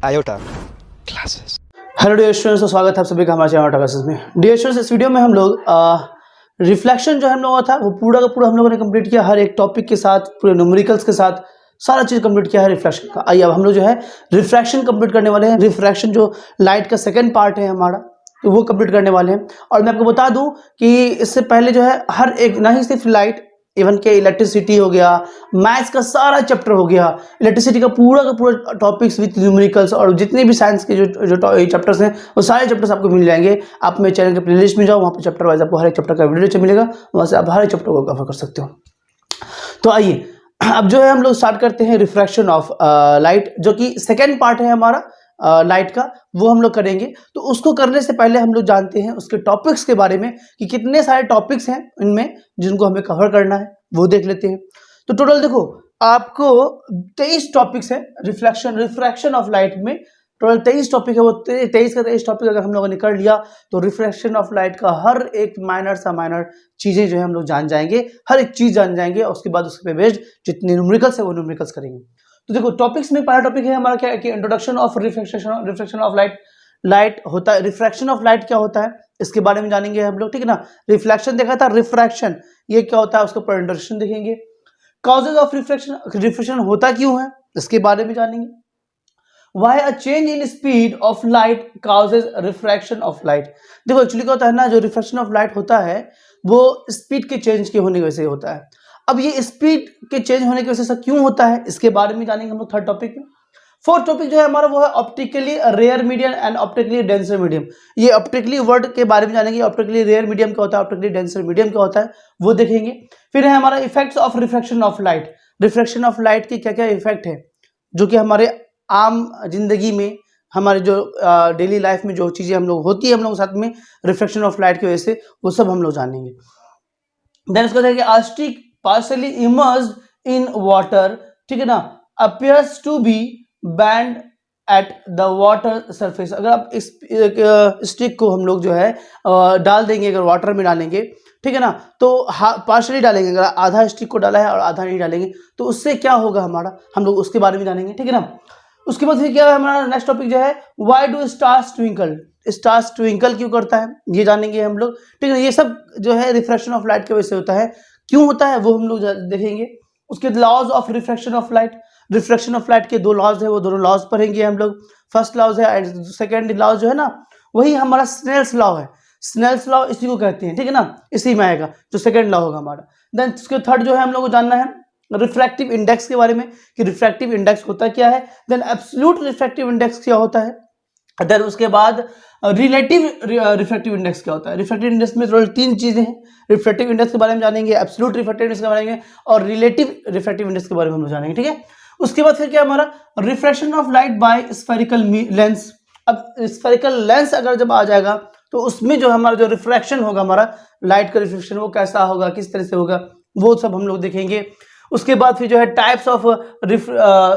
Iota classes. Hello dear students, तो स्वागत है आप सभी का हमारे चैनल आयोटा क्लासेस में। डियर स्टूडेंट्स, इस वीडियो में हम लोग रिफ्लेक्शन जो हम लोगों का था वो पूरा का पूरा हम लोगों ने कंप्लीट किया, हर एक टॉपिक के साथ, पूरे न्यूमेरिकल्स के साथ सारा चीज़ कंप्लीट किया है रिफ्लेक्शन का। आइए अब हम लोग जो है रिफ्रैक्शन कंप्लीट करने वाले हैं। रिफ्रैक्शन जो लाइट का सेकंड पार्ट है हमारा, तो वो कंप्लीट करने वाले हैं। और मैं आपको बता दूं कि इससे पहले जो है हर एक, ना ही सिर्फ लाइट, इवन के इलेक्ट्रिसिटी हो गया, मैथ्स का सारा चैप्टर हो गया, इलेक्ट्रिसिटी का पूरा टॉपिक्स विद न्यूमेरिकल्स, और जितने भी साइंस के जो चैप्टर्स हैं वो सारे चैप्टर्स आपको मिल जाएंगे। आप मेरे चैनल के प्लेलिस्ट में जाओ, वहाँ पे चैप्टर वाइज आपको हर एक चैप्टर का वीडियो मिलेगा, वहाँ से आप हर एक चैप्टर को कवर कर सकते हो। तो आइए अब जो है हम लोग स्टार्ट करते हैं रिफ्रैक्शन ऑफ लाइट, जो कि सेकेंड पार्ट है हमारा लाइट का, वो हम लोग करेंगे। तो उसको करने से पहले हम लोग जानते हैं उसके टॉपिक्स के बारे में कि कितने सारे टॉपिक्स हैं इनमें जिनको हमें कवर करना है, वो देख लेते हैं। तो टोटल देखो, आपको 23 टॉपिक्स है रिफ्रैक्शन ऑफ लाइट में। टोटल 23 टॉपिक है, वो 23 टॉपिक अगर हम लोगों ने कर लिया तो रिफ्रैक्शन ऑफ लाइट का हर एक माइनर चीजें जो है हम लोग जान जाएंगे, हर एक चीज जान जाएंगे। और उसके बाद उसके बेस्ड जितने न्यूमेरिकल्स है वो न्यूमेरिकल्स करेंगे। तो देखो टॉपिक्स में पहला टॉपिक है हमारा क्या है कि introduction of refraction of light होता है। रिफ्रैक्शन ऑफ लाइट क्या होता है इसके बारे में जानेंगे हम लोग, ठीक है ना। रिफ्लेक्शन देखा था, रिफ्रैक्शन ये क्या होता है उसका पूरा इंट्रोडक्शन देखेंगे। कॉजेज ऑफ रिफ्रैक्शन होता क्यों है इसके बारे में जानेंगे। Why a change in speed of light causes refraction of light। देखो एक्चुअली क्या होता है ना, जो रिफ्रैक्शन ऑफ लाइट होता है वो स्पीड के चेंज के होने की वजह से होता है। अब ये स्पीड के चेंज होने की वजह से क्यों होता है इसके बारे में जानेंगे हम लोग थर्ड टॉपिक में। फोर्थ टॉपिक जो है हमारा वो है optically rare medium and optically denser medium. ये ऑप्टिकली वर्ड के बारे में जानेंगे, ऑप्टिकली रेयर मीडियम क्या होता है, ऑप्टिकली डेंसर मीडियम क्या होता है वो देखेंगे। फिर है हमारा effects of refraction of light. Refraction of light के क्या क्या इफेक्ट है जो कि हमारे आम जिंदगी में, हमारे जो डेली लाइफ में जो चीजें हम लोग होती है हम लोग साथ में रिफ्रैक्शन ऑफ लाइट की वजह से, वो सब हम लोग जानेंगे। देन उसका है कि a stick partially immersed in water, ठीक है ना, appears to be bent at the water surface. अगर आप इस स्टिक को हम लोग जो है डाल देंगे, अगर वाटर में डालेंगे, ठीक है ना, तो पार्शियली डालेंगे, अगर आधा स्टिक को डाला है और आधा नहीं डालेंगे तो उससे क्या होगा हमारा, हम लोग उसके बारे में जानेंगे, ठीक है ना। उसके बाद फिर क्या है हमारा नेक्स्ट टॉपिक जो है why do stars twinkle. Stars twinkle क्यों करता है ये जानेंगे हम लोग, ठीक है। ये सब जो है रिफ्रैक्शन ऑफ लाइट की वजह से होता है, क्यों होता है वो हम लोग देखेंगे। उसके laws of refraction of light, refraction of light के दो लॉज है, वो दोनों लॉज पढ़ेंगे हम लोग। फर्स्ट लॉज है एंड सेकेंड लॉज जो है ना, वही हमारा स्नेल्स लॉ है। स्नेल्स लॉ इसी को कहते हैं, ठीक है ना, इसी में आएगा जो सेकेंड लॉ होगा हमारा। देन उसके थर्ड जो है हम लोग को जानना है रिफ्रैक्टिव इंडेक्स के बारे में कि रिफ्रैक्टिव इंडेक्स होता क्या है। देन एब्सोल्यूट रिफ्रैक्टिव इंडेक्स क्या होता है। देन उसके बाद रिलेटिव रिफ्रैक्टिव इंडेक्स क्या होता है। रिफ्रैक्टिव इंडेक्स में टोटल 3 चीजें हैं। रिफ्रैक्टिव इंडेक्स के बारे में जानेंगे, एब्सोल्यूट रिफ्रैक्टिव इंडेक्स के बारे में, और रिलेटिव रिफ्रैक्टिव इंडेक्स के बारे में हम लोग जानेंगे, ठीक है। उसके बाद फिर क्या हमारा refraction of light by spherical lens. अब स्फेरिकल लेंस अगर जब आ जाएगा तो उसमें जो हमारा जो रिफ्रैक्शन होगा, हमारा लाइट का रिफ्रैक्शन वो कैसा होगा, किस तरह से होगा, वो सब हम लोग देखेंगे। उसके बाद फिर जो है टाइप्स ऑफ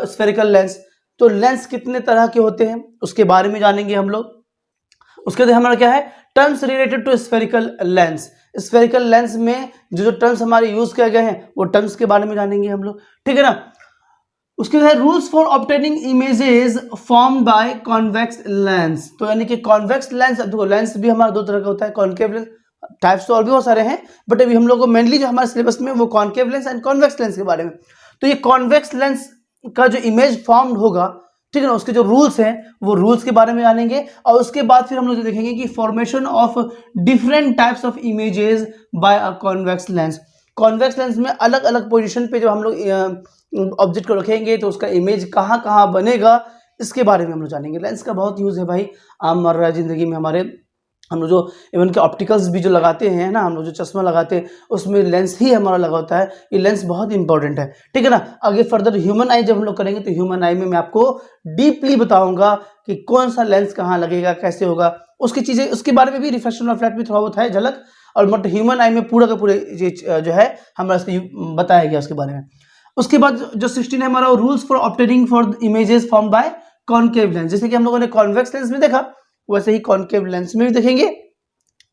स्फेरिकल लेंस, तो लेंस कितने तरह के होते हैं उसके बारे में जानेंगे हम लोग। उसके बाद हमारा क्या है terms related to spherical lens. Spherical lens में जो टर्म्स हमारे यूज किए गए हैं वो टर्म्स के बारे में जानेंगे हम लोग, ठीक है ना। उसके बाद rules for obtaining images formed by convex lens. तो यानी कि कॉन्वेक्स लेंस, देखो लेंस भी हमारा 2 तरह का होता है, कॉन्केव लेंस, टाइप्स तो और भी बहुत सारे हैं, बट अभी हम लोग को मेनली जो हमारे सिलेबस में वो concave lens and convex lens के बारे में। तो ये कॉन्वेक्स लेंस का जो इमेज फॉर्म्ड होगा, ठीक है ना, उसके जो रूल्स हैं वो रूल्स के बारे में जानेंगे। और उसके बाद फिर हम लोग देखेंगे कि formation of different types of images bye a convex lens. Convex lens में अलग अलग पोजीशन पे जब हम लोग ऑब्जेक्ट को रखेंगे तो उसका इमेज कहाँ कहाँ बनेगा, इसके बारे में हम लोग जानेंगे। लेंस का बहुत यूज है भाई आम मर्रा जिंदगी में हमारे। हम लोग जो इवन के ऑप्टिकल्स भी जो लगाते हैं ना, हम लोग जो चश्मा लगाते हैं उसमें लेंस ही हमारा लगा होता है। ये लेंस बहुत इंपॉर्टेंट है, ठीक है ना। आगे फर्दर ह्यूमन आई जब हम लोग करेंगे तो ह्यूमन आई में मैं आपको डीपली बताऊंगा कि कौन सा लेंस कहाँ लगेगा, कैसे होगा, उसकी चीजें, उसके बारे में भी रिफ्रैक्शन ऑफ लाइट में थोड़ा बहुत है झलक। और बट ह्यूमन आई में पूरा का पूरे जो है हमारा इसको बताया गया उसके बारे में। उसके बाद जो 16 है हमारा rules for obtaining for images form by concave lens. जैसे कि हम लोगों ने कॉन्वेक्स लेंस में देखा, वैसे ही कॉनकेव लेंस में भी देखेंगे।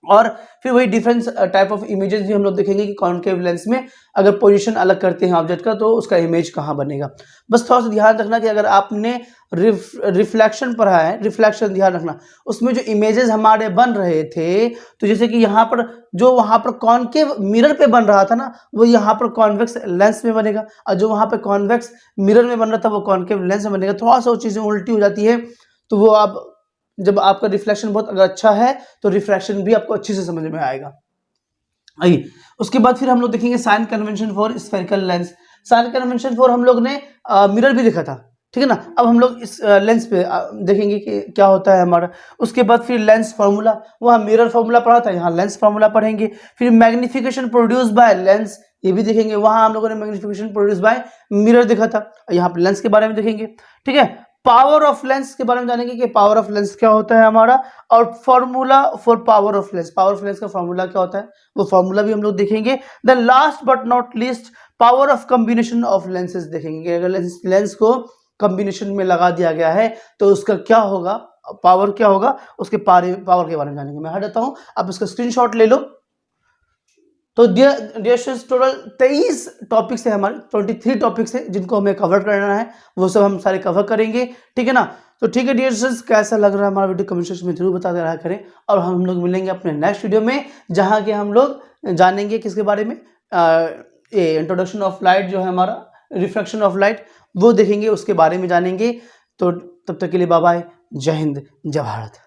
और फिर वही डिफरेंट टाइप ऑफ इमेजेस भी हम लोग देखेंगे कि कॉन्केव लेंस में अगर पोजीशन अलग करते हैं ऑब्जेक्ट का तो उसका इमेज कहाँ बनेगा। बस थोड़ा सा ध्यान रखना कि अगर आपने रिफ्लेक्शन पढ़ा है, रिफ्लेक्शन ध्यान रखना, उसमें जो इमेजेस हमारे बन रहे थे, तो जैसे कि यहाँ पर जो वहाँ पर कॉन्केव मिरर पे बन रहा था ना, वो यहाँ पर कॉन्वेक्स लेंस में बनेगा, और जो वहाँ पर कॉन्वेक्स मिरर में बन रहा था वो कॉन्केव लेंस में बनेगा। थोड़ा सा वो चीज़ें उल्टी हो जाती है, तो वो आप जब आपका रिफ्लेक्शन बहुत अगर अच्छा है तो रिफ्रैक्शन भी आपको अच्छे से समझ में आएगा। आइए उसके बाद फिर हम लोग देखेंगे sign convention for spherical lens. Sign convention for हम लोग ने मिरर भी देखा था, ठीक है ना। अब हम लोग इस लेंस पे देखेंगे कि क्या होता है हमारा। उसके बाद फिर लेंस फार्मूला, वहाँ मिरर फार्मूला पढ़ा था, यहाँ लेंस फार्मूला पढ़ेंगे। फिर मैग्निफिकेशन प्रोड्यूस बाय लेंस, ये भी देखेंगे। वहाँ हम लोगों ने मैग्निफिकेशन प्रोड्यूस बाय मिरर देखा था, यहाँ पे लेंस के बारे में देखेंगे, ठीक है। पावर ऑफ लेंस के बारे में जानेंगे कि पावर ऑफ लेंस क्या होता है हमारा, और formula for power of lens, power of lens का फॉर्मूला क्या होता है वो फॉर्मूला भी हम लोग देखेंगे। Then last but not least power of combination of lenses देखेंगे। अगर लेंस को कॉम्बिनेशन में लगा दिया गया है तो उसका क्या होगा, पावर क्या होगा, उसके पावर के बारे में जानेंगे। मैं हटा देता हूँ, आप इसका स्क्रीनशॉट ले लो। तो डियर स्टूडेंट्स टोटल 23 टॉपिक्स है हमारे, 23 टॉपिक्स है जिनको हमें कवर करना है, वो सब हम सारे कवर करेंगे, ठीक है ना। तो ठीक है डियर स्टूडेंट्स, कैसा लग रहा है हमारा वीडियो कमेंट सेक्शन में जरूर बता रहा करें। और हम लोग मिलेंगे अपने नेक्स्ट वीडियो में, जहाँ के हम लोग जानेंगे किसके बारे में, ये इंट्रोडक्शन ऑफ लाइट जो है हमारा, रिफ्लेक्शन ऑफ लाइट, वो देखेंगे, उसके बारे में जानेंगे। तो तब तक के लिए बाय बाय, जय हिंद, जय भारत।